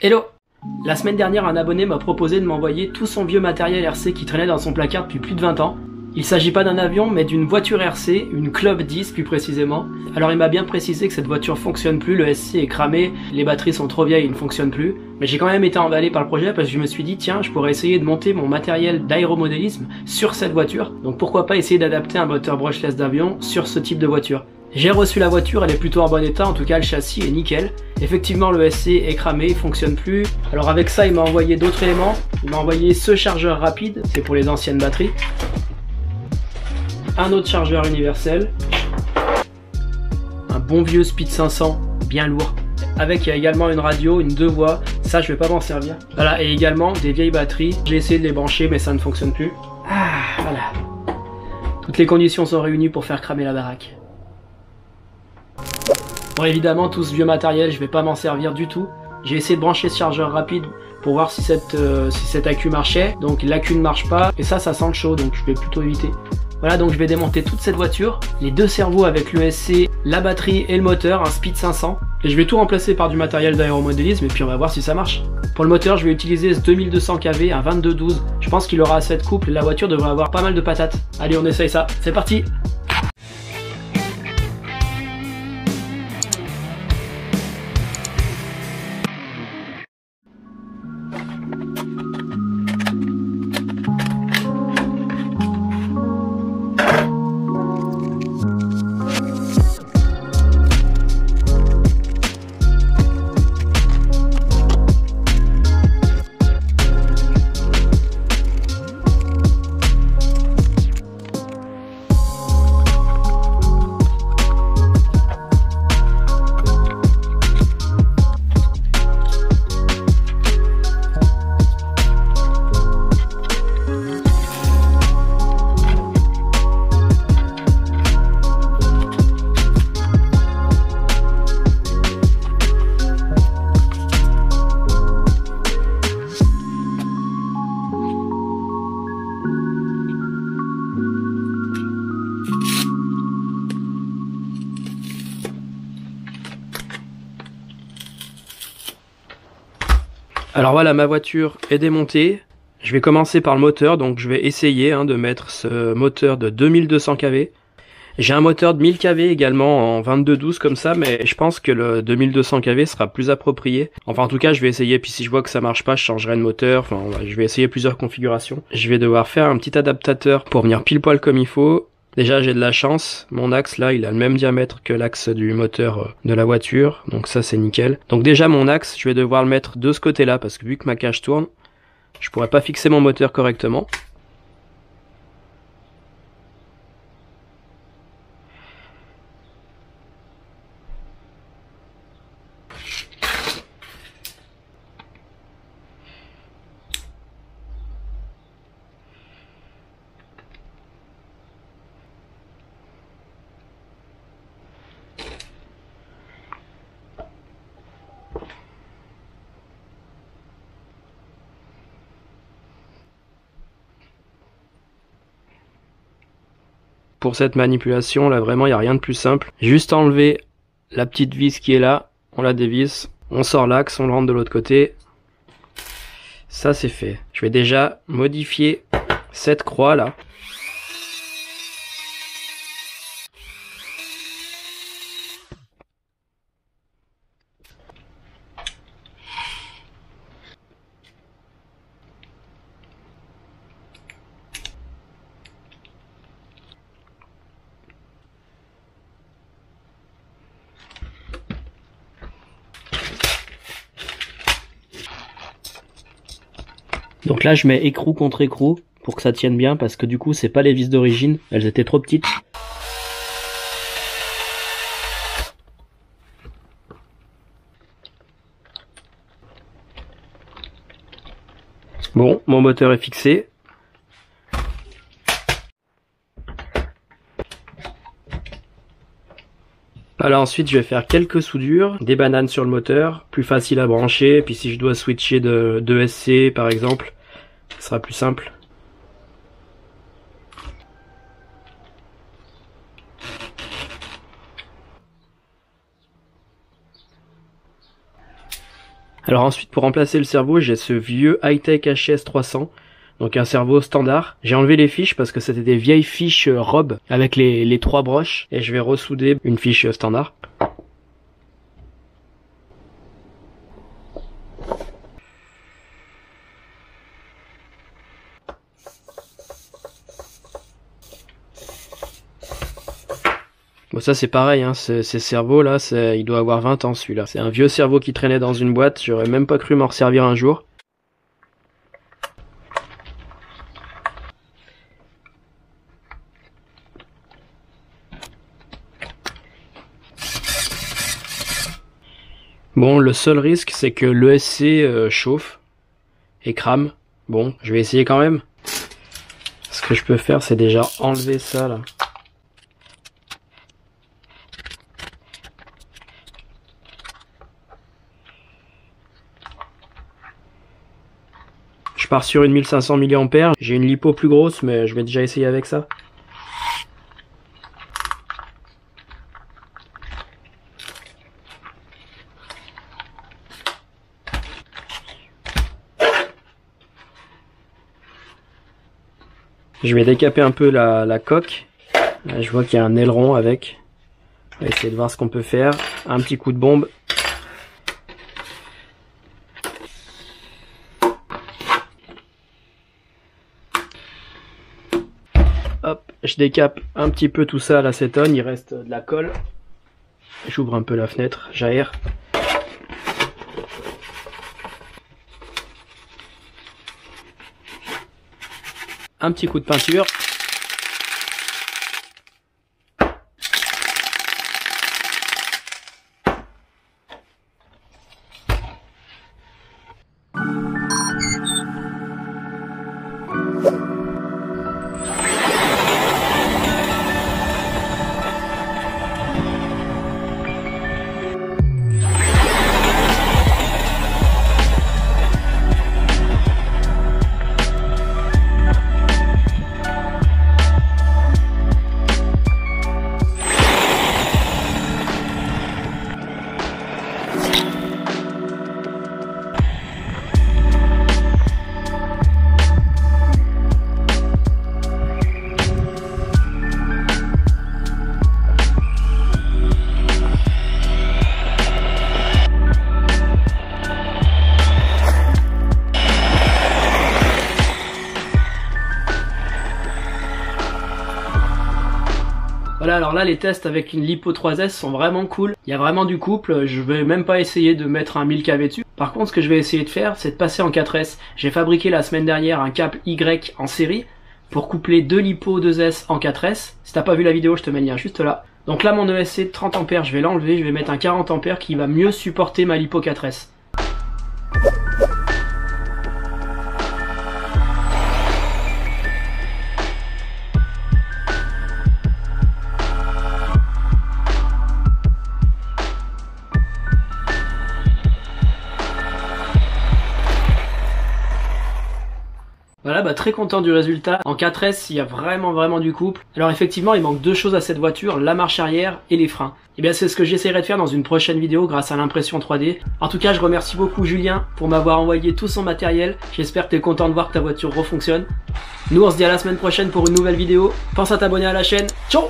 Hello! La semaine dernière, un abonné m'a proposé de m'envoyer tout son vieux matériel RC qui traînait dans son placard depuis plus de 20 ans. Il s'agit pas d'un avion, mais d'une voiture RC, une Club 10 plus précisément. Alors il m'a bien précisé que cette voiture fonctionne plus, le SC est cramé, les batteries sont trop vieilles, il ne fonctionne plus. Mais j'ai quand même été emballé par le projet parce que je me suis dit, tiens, je pourrais essayer de monter mon matériel d'aéromodélisme sur cette voiture. Donc pourquoi pas essayer d'adapter un moteur brushless d'avion sur ce type de voiture. J'ai reçu la voiture, elle est plutôt en bon état, en tout cas le châssis est nickel. Effectivement le SC est cramé, il fonctionne plus. Alors avec ça il m'a envoyé d'autres éléments. Il m'a envoyé ce chargeur rapide, c'est pour les anciennes batteries. Un autre chargeur universel. Un bon vieux Speed 500, bien lourd. Avec il y a également une radio, une 2 voies, ça je vais pas m'en servir. Voilà, et également des vieilles batteries. J'ai essayé de les brancher mais ça ne fonctionne plus. Ah, voilà. Toutes les conditions sont réunies pour faire cramer la baraque. Bon évidemment tout ce vieux matériel je vais pas m'en servir du tout. J'ai essayé de brancher ce chargeur rapide pour voir si cet accu marchait. Donc l'accu ne marche pas et ça sent le chaud donc je vais plutôt éviter. Voilà donc je vais démonter toute cette voiture, les deux cerveaux avec le SC, la batterie et le moteur, un Speed 500. Et je vais tout remplacer par du matériel d'aéromodélisme et puis on va voir si ça marche. Pour le moteur je vais utiliser ce 2200 kV, un 2212. Je pense qu'il aura assez de couple et la voiture devrait avoir pas mal de patates. Allez on essaye ça, c'est parti! Alors voilà, ma voiture est démontée. Je vais commencer par le moteur, donc je vais essayer de mettre ce moteur de 2200 kV. J'ai un moteur de 1000 kV également en 2212 comme ça, mais je pense que le 2200 kV sera plus approprié. Enfin en tout cas je vais essayer, puis si je vois que ça marche pas, je changerai de moteur. Enfin je vais essayer plusieurs configurations. Je vais devoir faire un petit adaptateur pour venir pile poil comme il faut. Déjà j'ai de la chance, mon axe là il a le même diamètre que l'axe du moteur de la voiture, donc ça c'est nickel. Donc déjà mon axe je vais devoir le mettre de ce côté là parce que vu que ma cage tourne, je pourrais pas fixer mon moteur correctement. Pour cette manipulation là vraiment il n'y a rien de plus simple. Juste enlever la petite vis qui est là, on la dévisse, on sort l'axe, on le rentre de l'autre côté. Ça c'est fait. Je vais déjà modifier cette croix là. Donc là je mets écrou contre écrou pour que ça tienne bien parce que du coup c'est pas les vis d'origine, elles étaient trop petites. Bon, mon moteur est fixé. Voilà, ensuite je vais faire quelques soudures, des bananes sur le moteur, plus facile à brancher, et puis si je dois switcher de SC par exemple, ce sera plus simple. Alors ensuite, pour remplacer le cerveau, j'ai ce vieux Hi-Tech HS300. Donc un cerveau standard. J'ai enlevé les fiches parce que c'était des vieilles fiches Rob avec les 3 broches. Et je vais ressouder une fiche standard. Bon, ça c'est pareil, hein, ces cerveaux là, il doit avoir 20 ans celui-là. C'est un vieux cerveau qui traînait dans une boîte, j'aurais même pas cru m'en resservir un jour. Bon, le seul risque c'est que l'ESC chauffe et crame. Bon, je vais essayer quand même. Ce que je peux faire c'est déjà enlever ça là. Je pars sur une 1500 mAh, j'ai une lipo plus grosse mais je vais déjà essayer avec ça. Je vais décaper un peu la coque. Là, je vois qu'il y a un aileron avec. On va essayer de voir ce qu'on peut faire. Un petit coup de bombe. Hop, je décape un petit peu tout ça à l'acétone, il reste de la colle. J'ouvre un peu la fenêtre, j'aère. Un petit coup de peinture. Voilà, alors là les tests avec une Lipo 3S sont vraiment cool. Il y a vraiment du couple, je vais même pas essayer de mettre un 1000 kV dessus. Par contre, ce que je vais essayer de faire, c'est de passer en 4S. J'ai fabriqué la semaine dernière un câble Y en série pour coupler 2 Lipo 2S en 4S. Si t'as pas vu la vidéo, je te mets le lien juste là. Donc là mon ESC de 30 A, je vais l'enlever, je vais mettre un 40 A qui va mieux supporter ma Lipo 4S. Voilà, bah très content du résultat. En 4S, il y a vraiment du couple. Alors effectivement, il manque 2 choses à cette voiture, la marche arrière et les freins. Et bien c'est ce que j'essaierai de faire dans une prochaine vidéo grâce à l'impression 3D. En tout cas, je remercie beaucoup Julien pour m'avoir envoyé tout son matériel. J'espère que tu es content de voir que ta voiture refonctionne. Nous, on se dit à la semaine prochaine pour une nouvelle vidéo. Pense à t'abonner à la chaîne. Ciao!